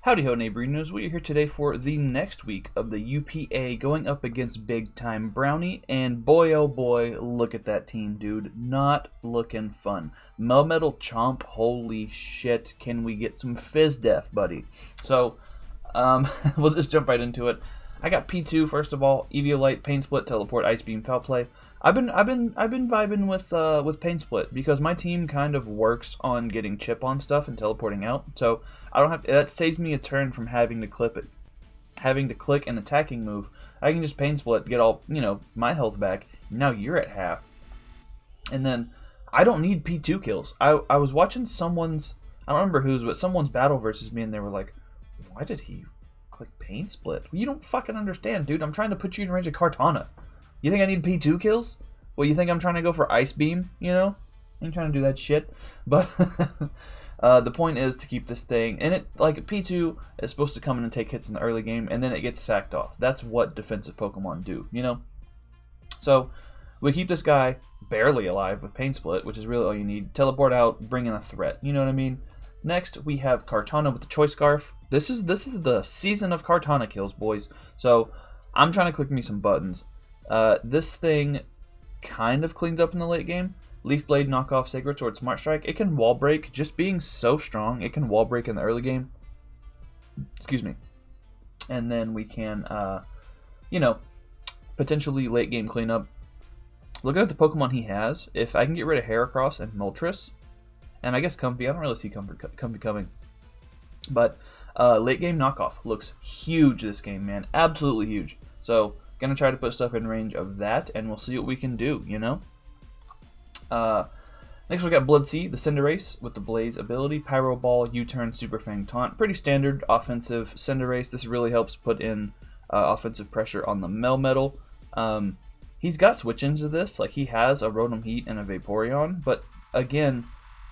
Howdy ho, neighborinos. We are here today for the next week of the UPA going up against BigTimeBrownie, and boy oh boy, look at that team, dude. Not looking fun. Melmetal Chomp, holy shit, can we get some Fizz Def, buddy? So, we'll just jump right into it. I got P2 first of all, Eviolite, Pain Split, Teleport, Ice Beam, Foul Play. I've been vibing with Pain Split because my team kind of works on getting chip on stuff and teleporting out. So I don't have that saves me a turn from having to click an attacking move. I can just Pain Split, get all my health back. Now you're at half, and then I don't need P2 kills. I was watching someone's, I don't remember whose, but someone's battle versus me, and they were like, "Why did he click Pain Split?" Well, you don't fucking understand, dude. I'm trying to put you in range of Kartana. You think I need P2 kills? Well, you think I'm trying to go for Ice Beam, I ain't trying to do that shit. But the point is to keep this thing, and P2 is supposed to come in and take hits in the early game, and then it gets sacked off. That's what defensive Pokemon do, So we keep this guy barely alive with Pain Split, which is really all you need. Teleport out, bring in a threat, you know what I mean? Next, we have Kartana with the Choice Scarf. This is the season of Kartana kills, boys. So I'm trying to click me some buttons. This thing kind of cleans up in the late game. Leaf Blade, Knockoff, Sacred Sword, Smart Strike. It can wall break. Just being so strong, it can wall break in the early game. Excuse me. And then we can, potentially late game cleanup. Looking at the Pokemon he has, if I can get rid of Heracross and Moltres, and I guess Comfy, I don't really see Comfy coming. But late game Knockoff looks huge this game, man. Absolutely huge. So gonna try to put stuff in range of that, and we'll see what we can do, Next we got Bloodsea, the Cinderace with the Blaze ability, Pyro Ball, U-Turn, Super Fang Taunt. Pretty standard offensive Cinderace. This really helps put in offensive pressure on the Melmetal. He's got switch into this, like he has a Rotom Heat and a Vaporeon, but again,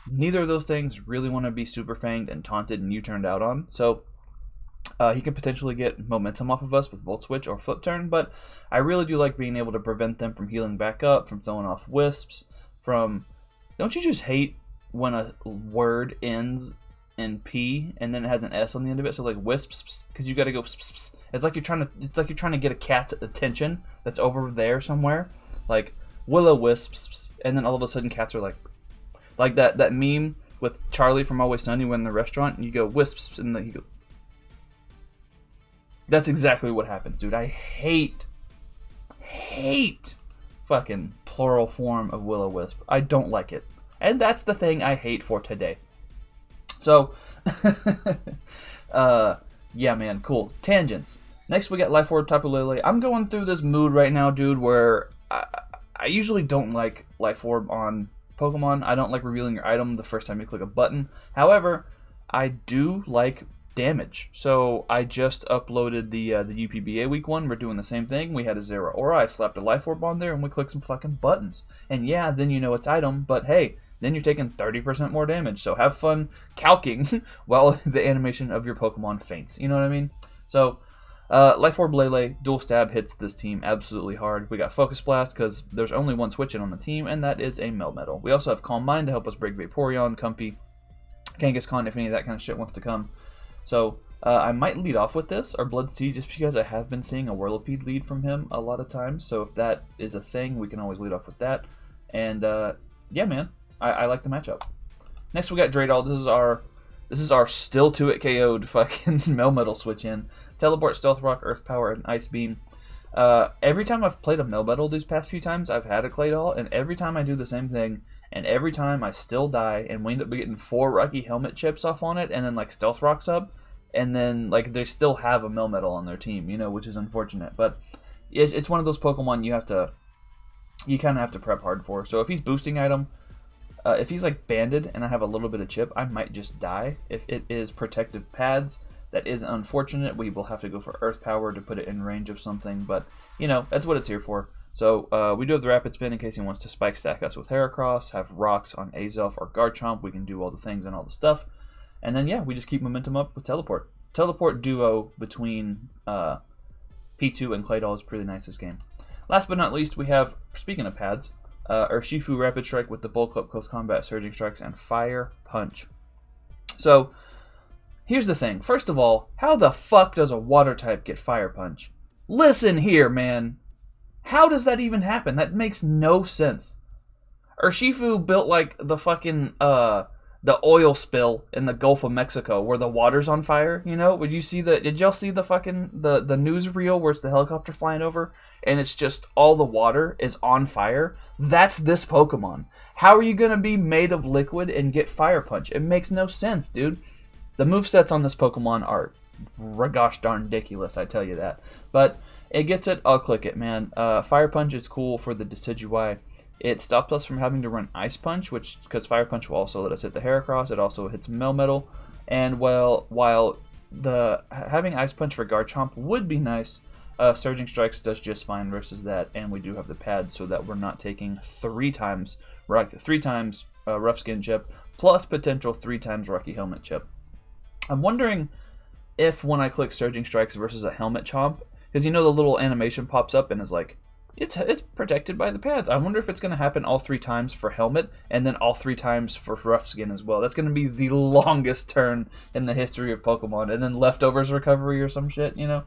neither of those things really want to be Super Fanged and taunted and U-turned out on. So he can potentially get momentum off of us with Volt Switch or Flip Turn, but I really do like being able to prevent them from healing back up, from throwing off Wisps, from... Don't you just hate when a word ends in P and then it has an S on the end of it? So like Wisps, because you got to go... It's like you're trying to get a cat's attention that's over there somewhere. Like Will-O-Wisps, and then all of a sudden cats are like that meme with Charlie from Always Sunny when in the restaurant, and you go Wisps, and then you go... That's exactly what happens, dude. I hate fucking plural form of Will-O-Wisp. I don't like it. And that's the thing I hate for today. So, yeah, man, cool. Tangents. Next, we got Life Orb, Tapu Lele. I'm going through this mood right now, dude, where I usually don't like Life Orb on Pokemon. I don't like revealing your item the first time you click a button. However, I do like damage. So I just uploaded the UPBA week 1. We're doing the same thing. We had a Zero Aura. I slapped a Life Orb on there, and we clicked some fucking buttons. And yeah, then you know it's item, but hey, then you're taking 30% more damage. So have fun calking while the animation of your Pokemon faints. You know what I mean? So Life Orb Lele, Dual Stab hits this team absolutely hard. We got Focus Blast because there's only one switch in on the team, and that is a Melmetal. We also have Calm Mind to help us break Vaporeon, Comfy, Kangaskhan if any of that kind of shit wants to come. So I might lead off with this, or Bloodsea, just because I have been seeing a Whirlipede lead from him a lot of times. So if that is a thing, we can always lead off with that. And yeah, man, I like the matchup. Next we got Draydol. This is our still to it KO'd fucking Melmetal switch in. Teleport, Stealth Rock, Earth Power, and Ice Beam. Every time I've played a Melmetal these past few times, I've had a Claydol, and every time I do the same thing, and every time I still die, and we end up getting 4 Rocky Helmet chips off on it, and then like Stealth Rocks up, and then like they still have a Melmetal on their team, which is unfortunate. But it's one of those Pokemon you kind of have to prep hard for. So if he's boosting item, if he's like banded and I have a little bit of chip, I might just die. If it is protective pads, that is unfortunate. We will have to go for Earth Power to put it in range of something, but that's what it's here for. So we do have the Rapid Spin in case he wants to Spike Stack us with Heracross, have Rocks on Azelf or Garchomp. We can do all the things and all the stuff. And then, yeah, we just keep momentum up with Teleport. Teleport duo between P2 and Claydol is pretty nice this game. Last but not least, we have, speaking of pads, Urshifu Rapid Strike with the Bulk Up, Close Combat, Surging Strikes, and Fire Punch. So Here's the thing. First of all, how the fuck does a water type get Fire Punch? Listen here, man. How does that even happen? That makes no sense. Urshifu built like the fucking the oil spill in the Gulf of Mexico where the water's on fire, you know? Would you see the did y'all see the fucking the newsreel where it's the helicopter flying over and it's just all the water is on fire? That's this Pokemon. How are you gonna be made of liquid and get Fire Punch? It makes no sense, dude. The movesets on this Pokemon are gosh darn ridiculous, I tell you that. But it gets it, I'll click it, man. Fire Punch is cool for the Decidueye. It stops us from having to run Ice Punch, which because Fire Punch will also let us hit the Heracross. It also hits Melmetal. And while the having Ice Punch for Garchomp would be nice, Surging Strikes does just fine versus that. And we do have the pad so that we're not taking three times Rough Skin Chip plus potential 3 times Rocky Helmet Chip. I'm wondering if when I click Surging Strikes versus a Helmet Chomp, because you know the little animation pops up and is like, it's protected by the pads. I wonder if it's going to happen all 3 times for Helmet and then all 3 times for Rough Skin as well. That's going to be the longest turn in the history of Pokemon. And then Leftovers Recovery or some shit, you know?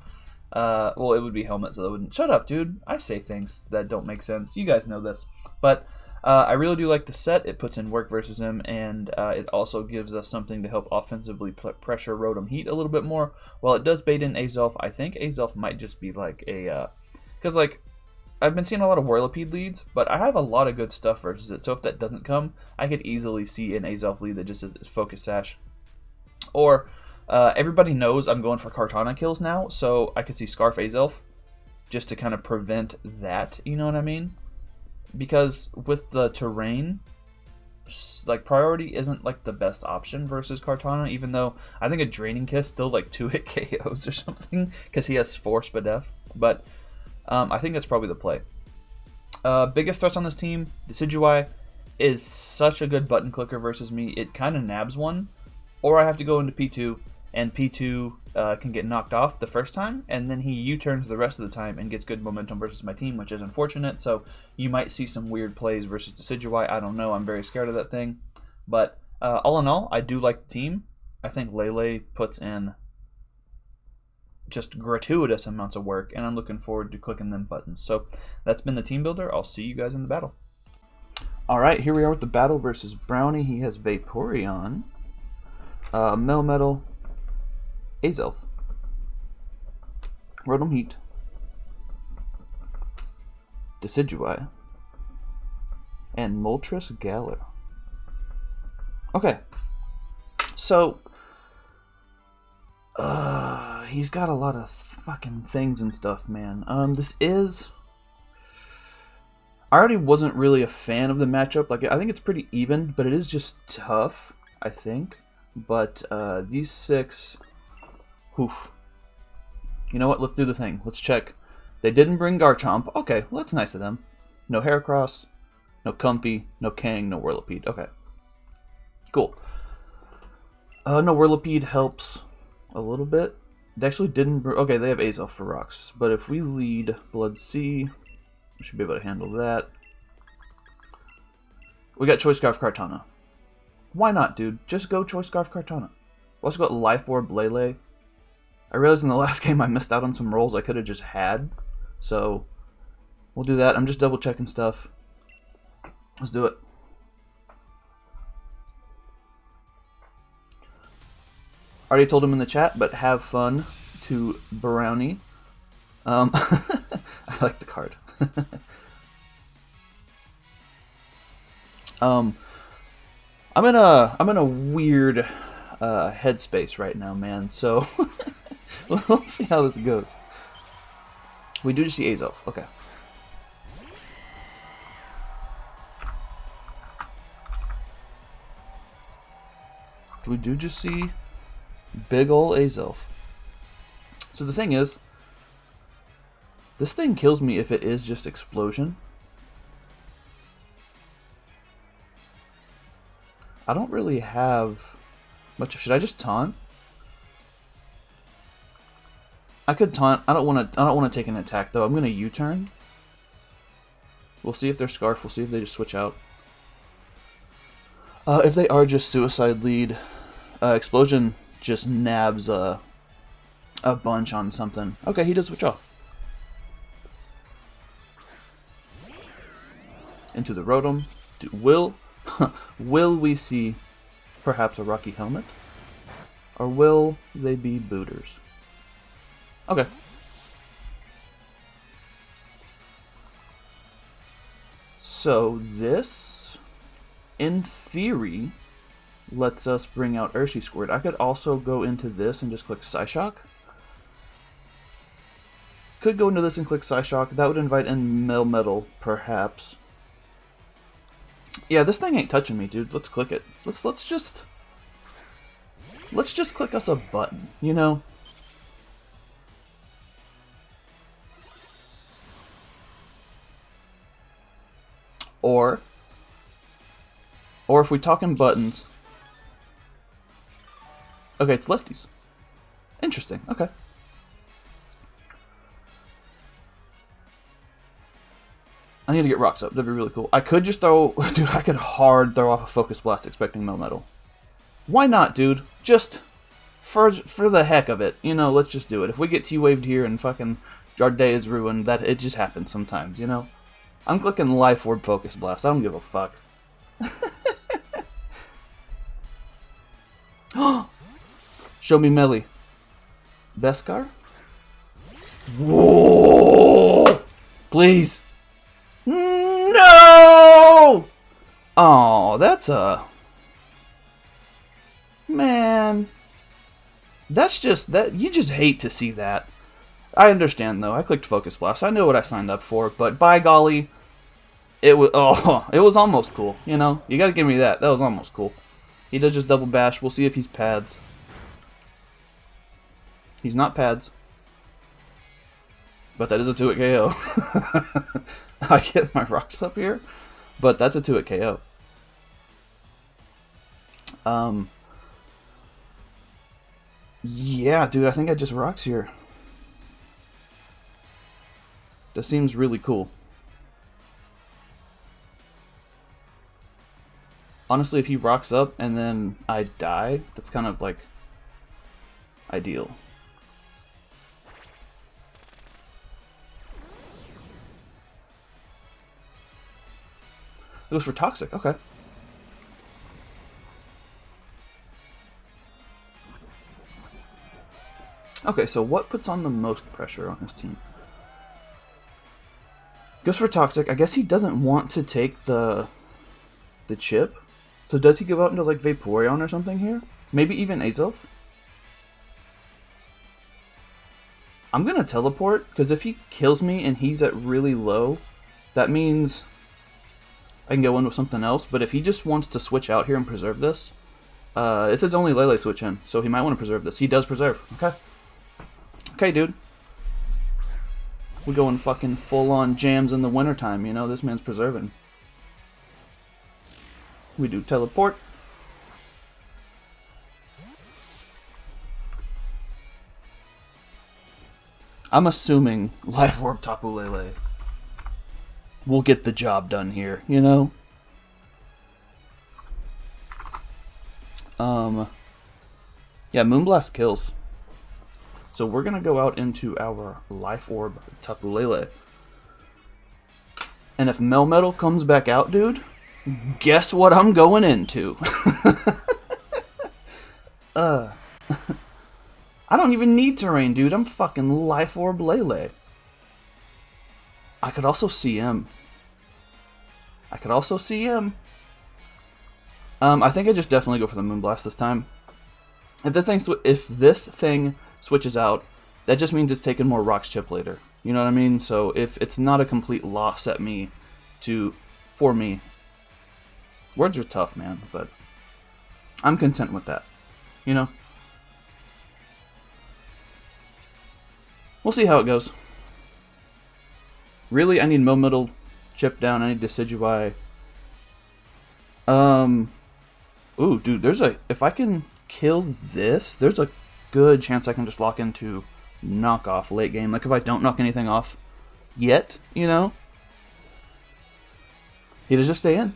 Well, it would be Helmet, so that wouldn't... Shut up, dude. I say things that don't make sense. You guys know this. But I really do like the set. It puts in work versus him, and it also gives us something to help offensively pressure Rotom Heat a little bit more. While it does bait in Azelf, I think Azelf might just be like a... Because, like... I've been seeing a lot of Whirlipede leads, but I have a lot of good stuff versus it. So if that doesn't come, I could easily see an Azelf lead that just is Focus Sash. Or everybody knows I'm going for Kartana kills now, so I could see Scarf Azelf just to kind of prevent that, you know what I mean? Because with the terrain, like priority isn't like the best option versus Kartana, even though I think a Draining Kiss still like 2-hit KOs or something because he has 4 Spadef. But I think that's probably the play. Biggest threats on this team, Decidueye is such a good button clicker versus me. It kind of nabs one, or I have to go into P2, and P2 can get knocked off the first time, and then he U-turns the rest of the time and gets good momentum versus my team, which is unfortunate. So you might see some weird plays versus Decidueye. I don't know. I'm very scared of that thing. But all in all, I do like the team. I think Lele puts in just gratuitous amounts of work, and I'm looking forward to clicking them buttons. So that's been the team builder. I'll see you guys in the battle. Alright, here we are with the battle versus Brownie. He has Vaporeon, Melmetal, Azelf, Rotom Heat, Decidueye, and Moltres Galar. Okay, so he's got a lot of fucking things and stuff, man. This is... I already wasn't really a fan of the matchup. Like, I think it's pretty even, but it is just tough, I think. But, these 6... Oof. You know what? Let's do the thing. Let's check. They didn't bring Garchomp. Okay, well, that's nice of them. No Heracross, no Comfey, no Kang, no Whirlipede. Okay. Cool. No Whirlipede helps a little bit. They actually didn't... Okay, they have Azelf for rocks. But if we lead Blood Sea, we should be able to handle that. We got Choice Scarf Kartana. Why not, dude? Just go Choice Scarf Kartana. We also got Life Orb Lele. I realized in the last game I missed out on some rolls I could have just had. So, we'll do that. I'm just double checking stuff. Let's do it. Already told him in the chat, but have fun to Brownie. I like the card. I'm in a weird headspace right now, man. So we'll see how this goes. We do just see Azelf. Okay. We do just see big ol' Azelf. So the thing is, this thing kills me if it is just Explosion. I don't really have much. Should I just taunt? I could taunt. I don't want to take an attack though. I'm gonna U-turn. We'll see if they're Scarf. We'll see if they just switch out. If they are just Suicide Lead, Explosion just nabs a bunch on something. Okay, he does switch off. Into the Rotom. Will we see perhaps a Rocky Helmet? Or will they be booters? Okay. So this, in theory, lets us bring out Eiscue. I could also go into this and just click Psyshock. Could go into this and click Psyshock. That would invite in Melmetal, perhaps. Yeah, this thing ain't touching me, dude. Let's click it. Let's just click us a button, you know? Or if we talking buttons. Okay, it's lefties. Interesting. Okay. I need to get rocks up. That'd be really cool. I could just throw... Dude, I could hard throw off a Focus Blast expecting Melmetal. Why not, dude? Just for the heck of it. You know, let's just do it. If we get T-Waved here and fucking our day is ruined, that it just happens sometimes, you know? I'm clicking Life Orb Focus Blast. I don't give a fuck. Show me Melly. Beskar? Whoa! Please. No! Oh, that's a... Man. That's just... that. You just hate to see that. I understand, though. I clicked Focus Blast. I know what I signed up for, but by golly... It was it was almost cool, you know? You gotta give me that. That was almost cool. He does just double bash. We'll see if he's pads. He's not pads. But that is a 2-hit KO. I get my rocks up here, but that's a 2-hit KO. Yeah, dude, I think I just rocks here. That seems really cool. Honestly, if he rocks up and then I die, that's kind of like ideal. It goes for Toxic, okay. Okay, so what puts on the most pressure on his team? Goes for Toxic. I guess he doesn't want to take the chip. So does he go out into like Vaporeon or something here? Maybe even Azelf? I'm gonna teleport, because if he kills me and he's at really low, that means I can go in with something else. But if he just wants to switch out here and preserve this, it's his only Lele switch in, so he might want to preserve this. He does preserve. Okay. Okay, dude. We going fucking full-on jams in the wintertime, you know? This man's preserving. We do teleport. I'm assuming Life Orb Tapu Lele will get the job done here, you know? Yeah, Moonblast kills. So we're gonna go out into our Life Orb Tapu Lele. And if Melmetal comes back out, dude, guess what I'm going into? I don't even need terrain, dude. I'm fucking Life Orb Lele. I could also CM. I think I just definitely go for the Moonblast this time. If this thing switches out, that just means it's taking more Rocks chip later. You know what I mean? So if it's not a complete loss for me, words are tough, man, but I'm content with that. You know? We'll see how it goes. Really, I need Melmetal chip down. I need Decidueye. Ooh, dude, if I can kill this, there's a good chance I can just lock into knockoff late game. Like if I don't knock anything off yet, you know? He does just stay in.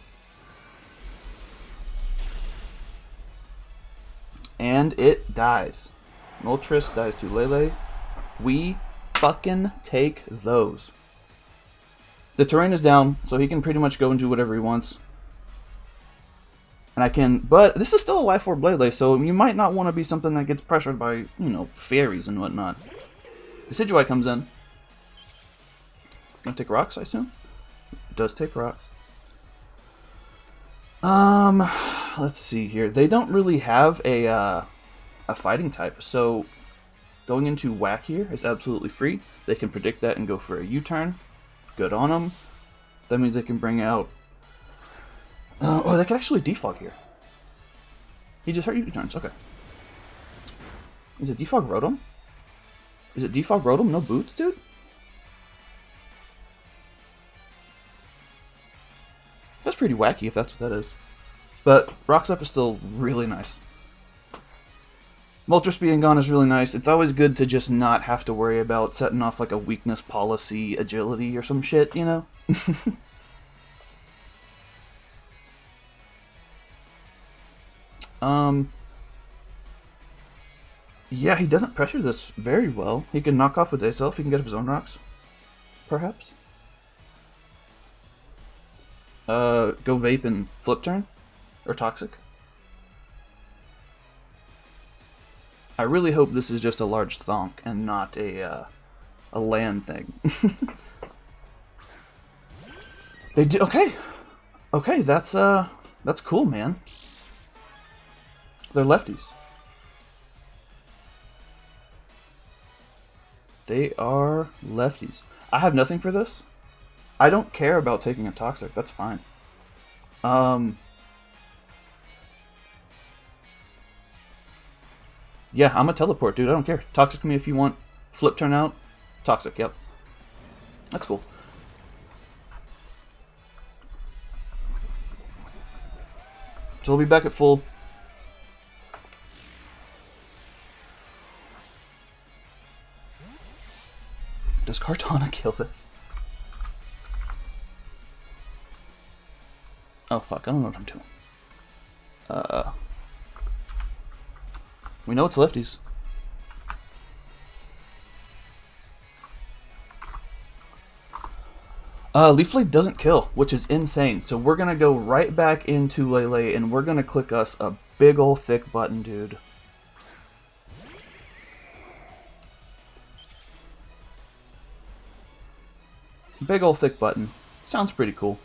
And And it dies. Moltres dies to Lele. We fucking take those. The terrain is down, so he can pretty much go and do whatever he wants. And I can, but this is still a Life Orb Lele, so you might not want to be something that gets pressured by, you know, fairies and whatnot. Decidueye comes in. Gonna take rocks, I assume? It does take rocks. Let's see here. They don't really have a fighting type, so going into Whack here is absolutely free. They can predict that and go for a U-turn. Good on them. That means they can bring out... oh, they can actually defog here. He just hurt U-turns, okay. Is it defog Rotom? Is it defog Rotom? No boots, dude? That's pretty wacky if that's what that is. But Rocks Up is still really nice. Moltres being gone is really nice. It's always good to just not have to worry about setting off like a weakness policy agility or some shit, you know? Yeah, he doesn't pressure this very well. He can knock off with himself. He can get up his own rocks. Perhaps. Go Vape and Flip Turn? Or Toxic? I really hope this is just a large thonk and not a land thing. They do okay. Okay, that's cool, man. They're lefties. They are lefties. I have nothing for this. I don't care about taking a Toxic. That's fine. Yeah, I'm a teleport, dude. I don't care. Toxic me if you want. Flip turn out. Toxic, yep. That's cool. So we'll be back at full. Does Kartana kill this? Oh fuck, I don't know what I'm doing. We know it's lefties. Leaf Blade doesn't kill, which is insane. So we're gonna go right back into Lele and we're gonna click us a big ol' thick button, dude. Big ol' thick button. Sounds pretty cool.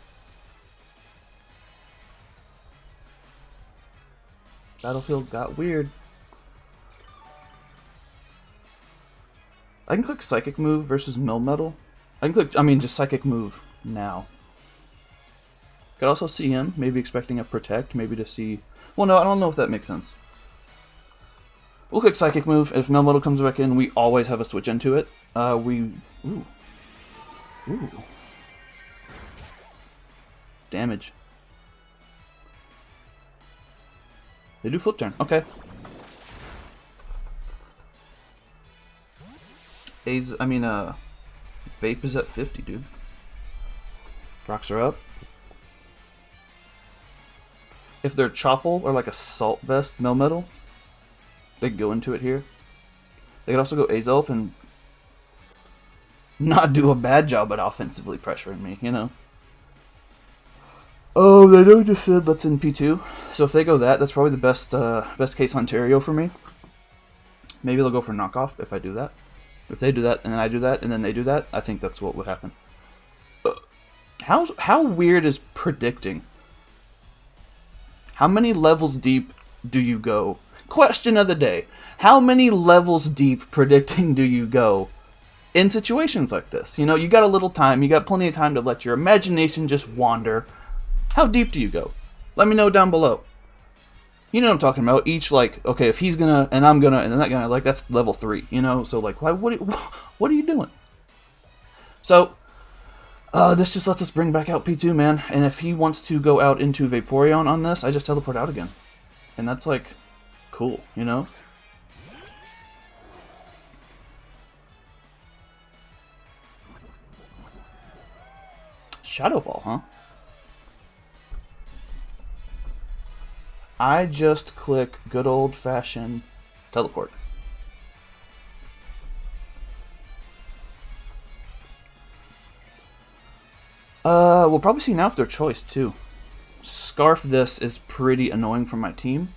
Battlefield got weird. I can click Psychic Move versus Melmetal. I can click, just Psychic Move now. Could also see him, maybe expecting a Protect, maybe to see... Well, no, I don't know if that makes sense. We'll click Psychic Move. If Melmetal comes back in, we always have a switch into it. Ooh. Damage. They do Flip Turn. Okay. Vape is at 50, dude. Rocks are up. If they're Chople or like a Salt Vest Melmetal, they can go into it here. They can also go Azelf and not do a bad job at offensively pressuring me, you know. Oh, they don't just said let's in P2. So if they go that's probably the best case Ontario for me. Maybe they'll go for knockoff if I do that. If they do that and then I do that and then they do that, I think that's what would happen. How weird is predicting? How many levels deep do you go? Question of the day. How many levels deep predicting do you go in situations like this? You know, you got a little time. You got plenty of time to let your imagination just wander. How deep do you go? Let me know down below. You know what I'm talking about. Each, like, okay, if he's gonna, and I'm gonna, and then that guy, like, that's level 3, you know? So, like, what are you doing? So, this just lets us bring back out P2, man. And if he wants to go out into Vaporeon on this, I just teleport out again. And that's, like, cool, you know? Shadow Ball, huh? I just click good old-fashioned Teleport. We'll probably see now if their choice, too. Scarf this is pretty annoying for my team.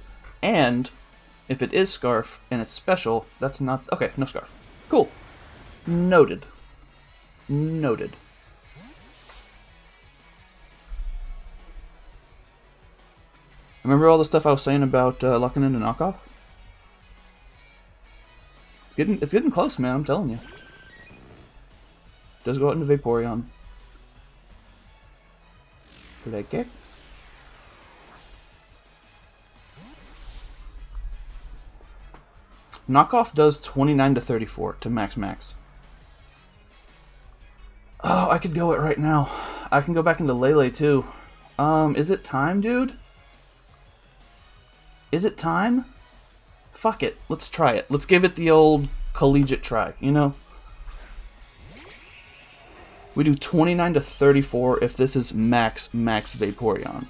And if it is Scarf and it's special, that's not... Okay, no Scarf. Cool. Noted. Noted. Remember all the stuff I was saying about locking into knockoff? It's getting close, man, I'm telling you. Does go out into Vaporeon. Click it. Knockoff does 29 to 34 to max. Oh, I could go it right now. I can go back into Lele too. Is it time, dude? Is it time? Fuck it. Let's try it. Let's give it the old collegiate try, you know? We do 29 to 34 if this is max Vaporeon.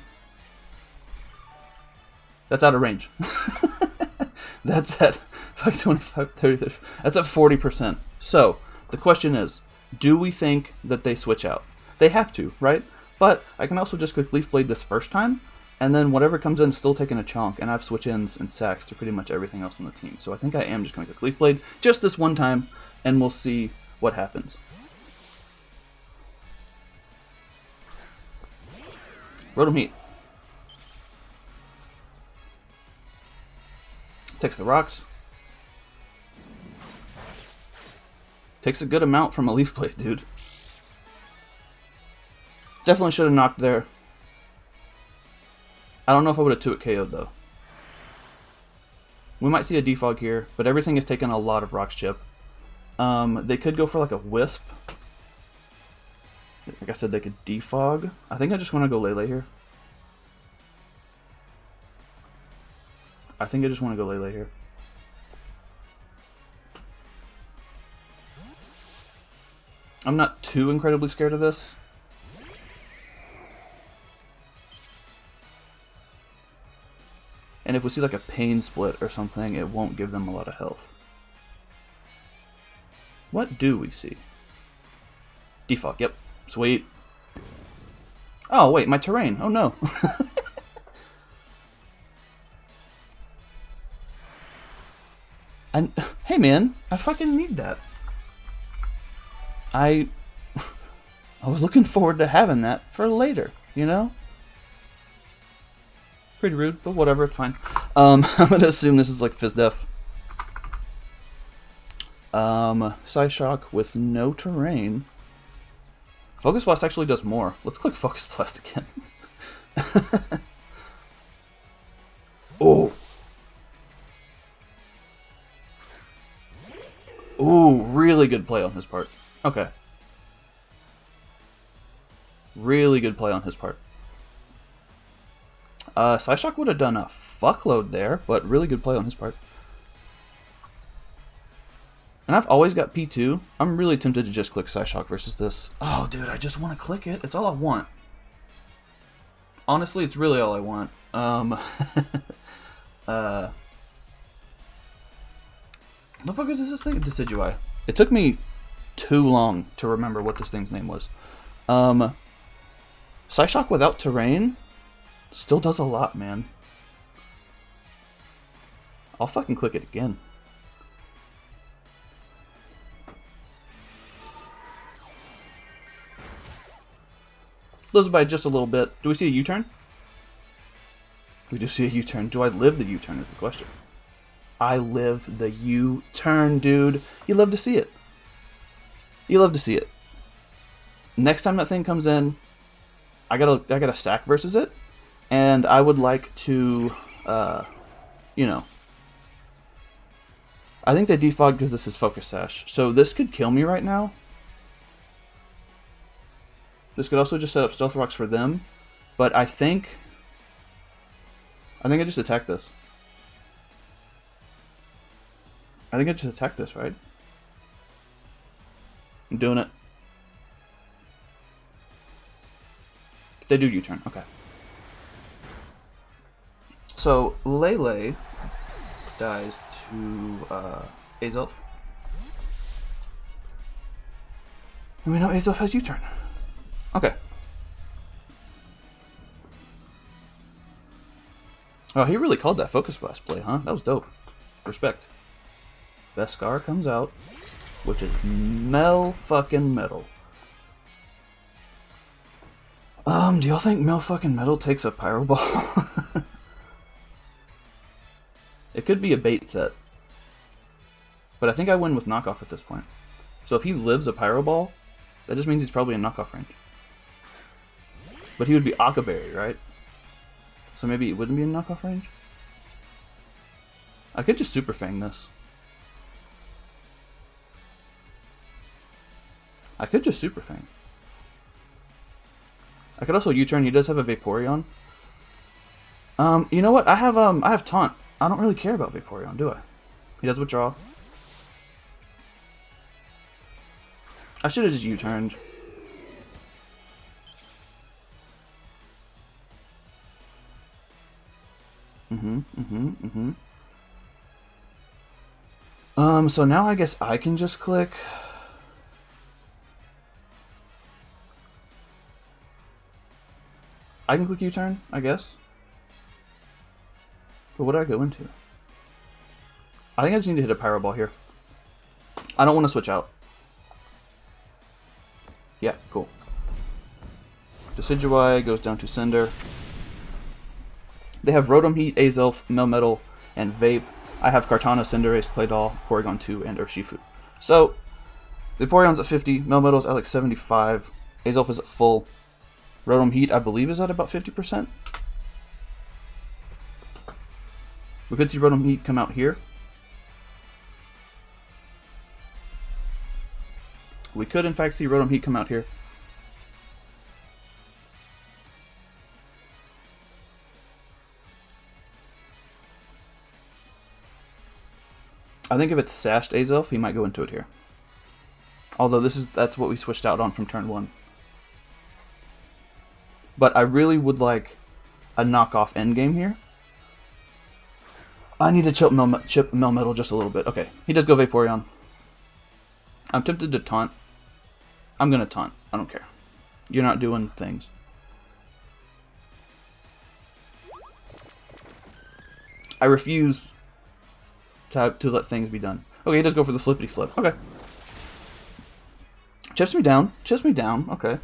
That's out of range. That's at like 25, 30. That's at 40%. So, the question is, do we think that they switch out? They have to, right? But I can also just click Leaf Blade this first time, and then whatever comes in is still taking a chunk, and I have switch-ins and sacks to pretty much everything else on the team. So I think I am just going to click Leaf Blade just this one time, and we'll see what happens. Rotom Heat. Takes the rocks. Takes a good amount from a Leaf Blade, dude. Definitely should have knocked there. I don't know if I would have 2-hit KO'd though. We might see a defog here, but everything is taking a lot of Rocks Chip. They could go for like a Wisp. Like I said, they could defog. I think I just want to go Lele here. I'm not too incredibly scared of this. And if we see like a Pain Split or something, it won't give them a lot of health. What do we see? Defog, yep. Sweet. Oh, wait, my terrain. Oh, no. And hey, man, I fucking need that. I was looking forward to having that for later, you know? Pretty rude, but whatever, it's fine. I'm gonna assume this is like Fizdef. Psyshock with no terrain. Focus Blast actually does more. Let's click Focus Blast again. Oh. Ooh, really good play on his part. Okay. Really good play on his part. Psyshock would have done a fuckload there, but really good play on his part. And I've always got P2. I'm really tempted to just click Psyshock versus this. Oh, dude, I just want to click it. It's all I want. Honestly, it's really all I want. What the fuck is this thing? Decidueye. It took me too long to remember what this thing's name was. Psyshock without terrain still does a lot, man. I'll fucking click it again. Lives by just a little bit. Do we see a U-turn? We do see a U-turn. Do I live the U-turn is the question. I live the U-turn, dude. You love to see it. You love to see it. Next time that thing comes in, I gotta stack versus it, and I would like to, you know. I think they defogged because this is Focus Sash, so this could kill me right now. This could also just set up Stealth Rocks for them, but I think I just attack this. I think I just attack this, right? I'm doing it. They do U-turn, okay. So, Lele dies to Azelf. And we know Azelf has U-turn. Okay. Oh, he really called that Focus Blast play, huh? That was dope. Respect. Beskar comes out, which is fucking metal. Do y'all think fucking metal takes a Pyro Ball? It could be a bait set. But I think I win with knockoff at this point. So if he lives a Pyro Ball, that just means he's probably in knockoff range. But he would be Akaberry, right? So maybe it wouldn't be in knockoff range? I could just Super Fang this. I could just Super Fang. I could also U-turn. He does have a Vaporeon. You know what? I have Taunt. I don't really care about Vaporeon, do I? He does withdraw. I should have just U-turned. So now I guess I can just click. I can click U-turn, I guess. But what do I go into? I think I just need to hit a Pyro Ball here. I don't want to switch out. Yeah, cool. Decidueye goes down to Cinder. They have Rotom Heat, Azelf, Melmetal, and Vape. I have Kartana, Cinderace, Claydol, Porygon 2, and Urshifu. So, Vaporeon's at 50, Melmetal's at like 75, Azelf is at full. Rotom Heat, I believe, is at about 50%. We could see Rotom Heat come out here. We could, in fact, see Rotom Heat come out here. I think if it's Sashed Azelf, he might go into it here. Although that's what we switched out on from turn 1. But I really would like a knockoff endgame here. I need to chip Melmetal just a little bit. Okay, he does go Vaporeon. I'm tempted to taunt. I'm going to taunt. I don't care. You're not doing things. I refuse to let things be done. Okay, he does go for the flippity flip. Okay. Chips me down. Chips me down. Okay.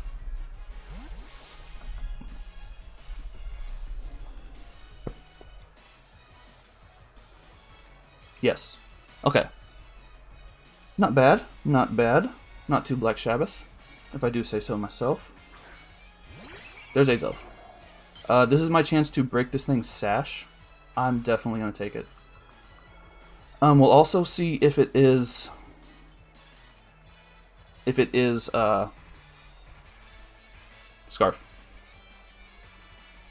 Yes. Okay. Not bad. Not bad. Not too Black Sabbath, if I do say so myself. There's Azelf. This is my chance to break this thing's sash. I'm definitely going to take it. We'll also see if it is... Scarf.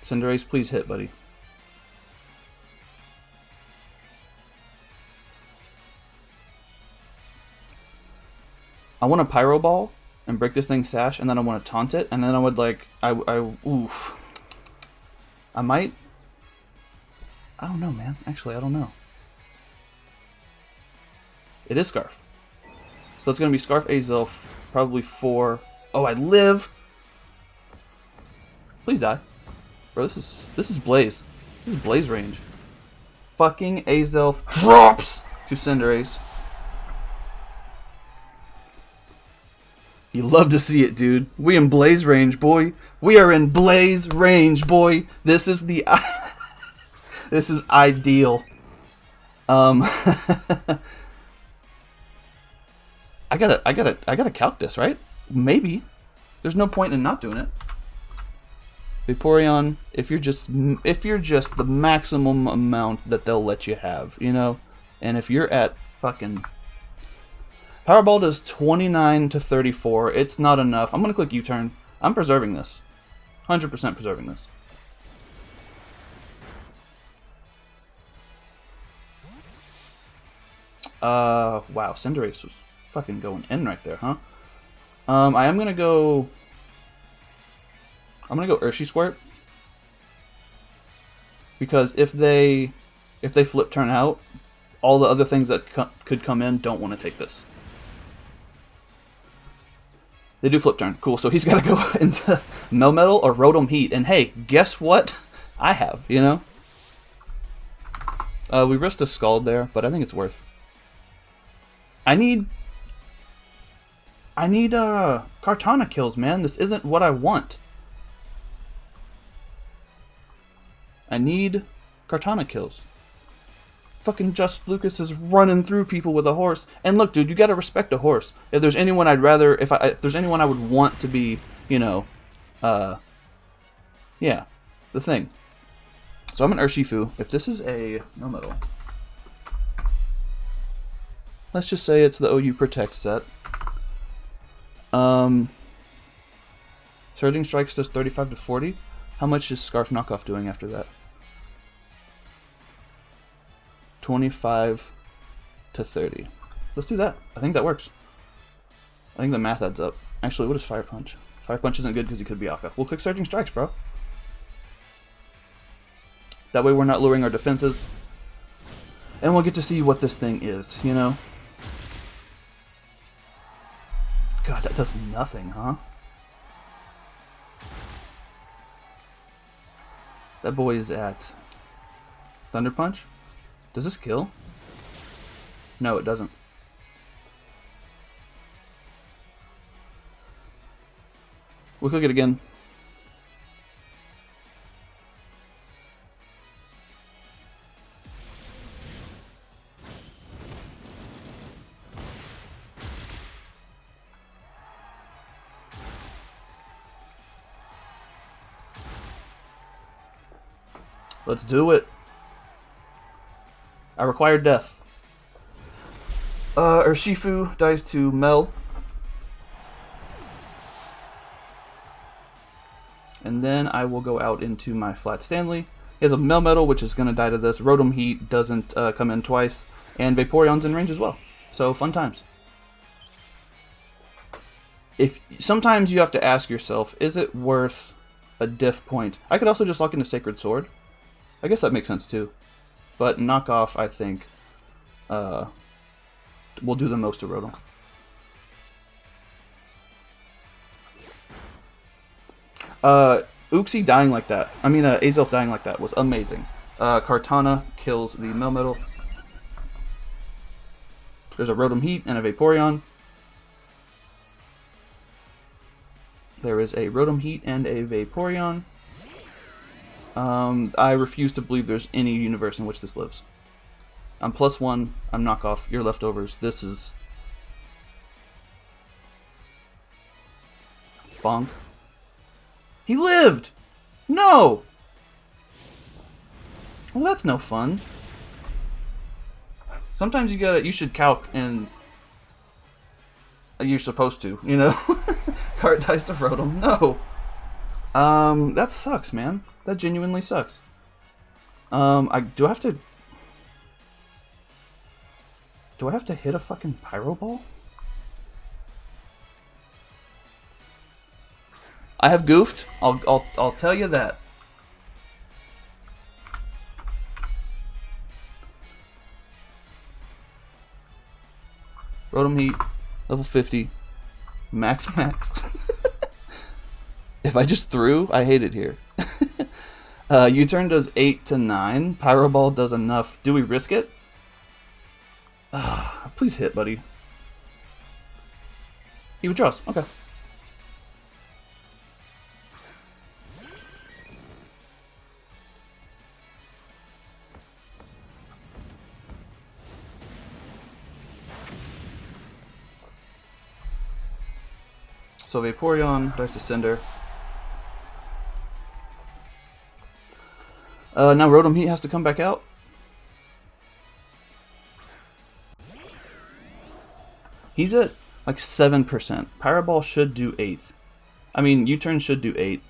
Cinderace, please hit, buddy. I want a Pyro Ball and break this thing's sash, and then I want to taunt it, and then I would like... Oof. I might... I don't know, man. Actually, I don't know. It is Scarf. So it's going to be Scarf Azelf, probably 4... Oh, I live! Please die. Bro, this is Blaze. This is Blaze range. Fucking Azelf drops to Cinderace. You love to see it, dude. We in Blaze range, boy. We are in Blaze range, boy. This is the... This is ideal. I gotta calc this, right? Maybe. There's no point in not doing it. Vaporeon, if you're just the maximum amount that they'll let you have, you know? And if you're at fucking... Powerball does 29 to 34. It's not enough. I'm gonna click U-turn. I'm preserving this. 100% preserving this. Wow, Cinderace was fucking going in right there, huh? I'm gonna go Urshi Squirt. Because if they flip turn out, all the other things that could come in don't want to take this. They do flip turn. Cool. So he's got to go into Melmetal or Rotom Heat. And hey, guess what? I have, you know? We risked a Scald there, but I think it's worth. I need Kartana kills, man. This isn't what I want. I need Kartana kills. Fucking Just Lukas is running through people with a horse. And look, dude, you gotta respect a horse. If there's anyone I'd rather, if there's anyone I would want to be, you know, yeah, the thing. So I'm an Urshifu. If this is a no metal, let's just say it's the OU Protect set. Surging Strikes does 35 to 40. How much is Scarf Knockoff doing after that? 25 to 30. Let's do that. I think that works. I think the math adds up. Actually, what is Fire Punch? Fire Punch isn't good because he could be Akka. We'll click Surging Strikes, bro. That way we're not lowering our defenses. And we'll get to see what this thing is, you know? God, that does nothing, huh? That boy is at Thunder Punch. Does this kill? No, it doesn't. We'll click it again. Let's do it. I require death. Urshifu dies to Mel. And then I will go out into my Flat Stanley. He has a Melmetal, which is going to die to this. Rotom Heat doesn't come in twice. And Vaporeon's in range as well. So, fun times. Sometimes you have to ask yourself, is it worth a diff point? I could also just lock into Sacred Sword. I guess that makes sense too. But knockoff, I think, will do the most to Rotom. Uxie dying like that, Azelf dying like that was amazing. Kartana kills the Melmetal. There's a Rotom Heat and a Vaporeon. There is a Rotom Heat and a Vaporeon. I refuse to believe there's any universe in which this lives. I'm +1, I'm knockoff, you're leftovers. This is... Bonk. He lived! No! Well, that's no fun. Sometimes you should calc and... You're supposed to, you know? Card dies to Rotom. No! That sucks, man. That genuinely sucks. Do I have to hit a fucking Pyro Ball? I have goofed. I'll tell you that. Rotom Heat, level 50, max. If I just threw, I hate it here. U-turn does 8 to 9. Pyro Ball does enough. Do we risk it? Please hit, buddy. He withdraws. Okay. So Vaporeon dies to Cinder. Now Rotom Heat has to come back out. He's at like 7%. Pyro Ball should do 8. I mean, U-turn should do 8.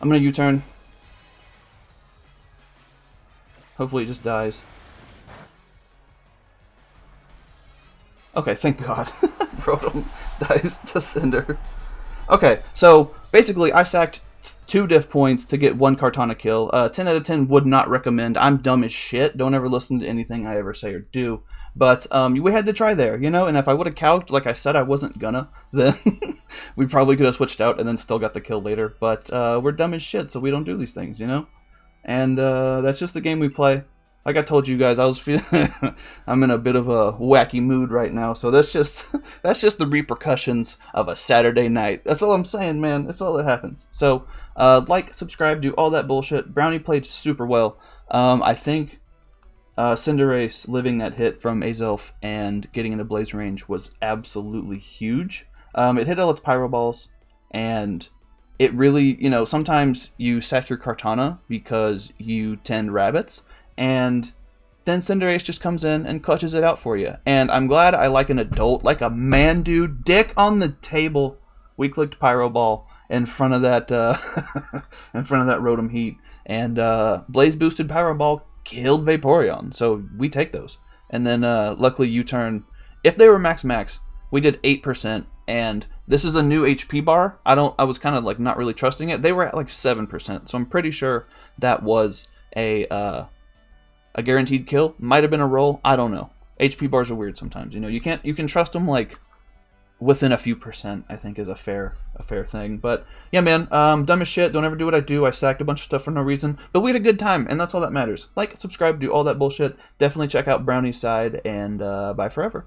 I'm gonna U-turn. Hopefully it just dies. Okay, thank God. Rotom dies to Cinder. Okay, so basically I sacked 2 diff points to get 1 Kartana kill. 10 out of 10 would not recommend. I'm dumb as shit. Don't ever listen to anything I ever say or do. But we had to try there, you know? And if I would have calced, like I said I wasn't gonna, then we probably could have switched out and then still got the kill later. But we're dumb as shit, so we don't do these things, you know? And that's just the game we play. Like I told you guys, I was feeling I'm in a bit of a wacky mood right now, so that's just the repercussions of a Saturday night. That's all I'm saying, man. That's all that happens. So, like, subscribe, do all that bullshit. Brownie played super well. I think Cinderace living that hit from Azelf and getting into Blaze range was absolutely huge. It hit all its Pyro Balls, and it really, you know, sometimes you sack your Kartana because you tend rabbits, and then Cinderace just comes in and clutches it out for you. And I'm glad I, like an adult, like a man dude, dick on the table, we clicked Pyro Ball in front of that Rotom Heat, and Blaze boosted Pyro Ball killed Vaporeon, so we take those. And then luckily U-turn, if they were max, we did 8%, and this is a new HP bar. I was kind of like not really trusting it. They were at like 7%, so I'm pretty sure that was a guaranteed kill. Might have been a roll. I don't know. HP bars are weird sometimes. You know, you can trust them like within a few percent. I think is a fair thing. But yeah, man, dumb as shit. Don't ever do what I do. I sacked a bunch of stuff for no reason. But we had a good time, and that's all that matters. Like, subscribe, do all that bullshit. Definitely check out Brownie's side, and bye forever.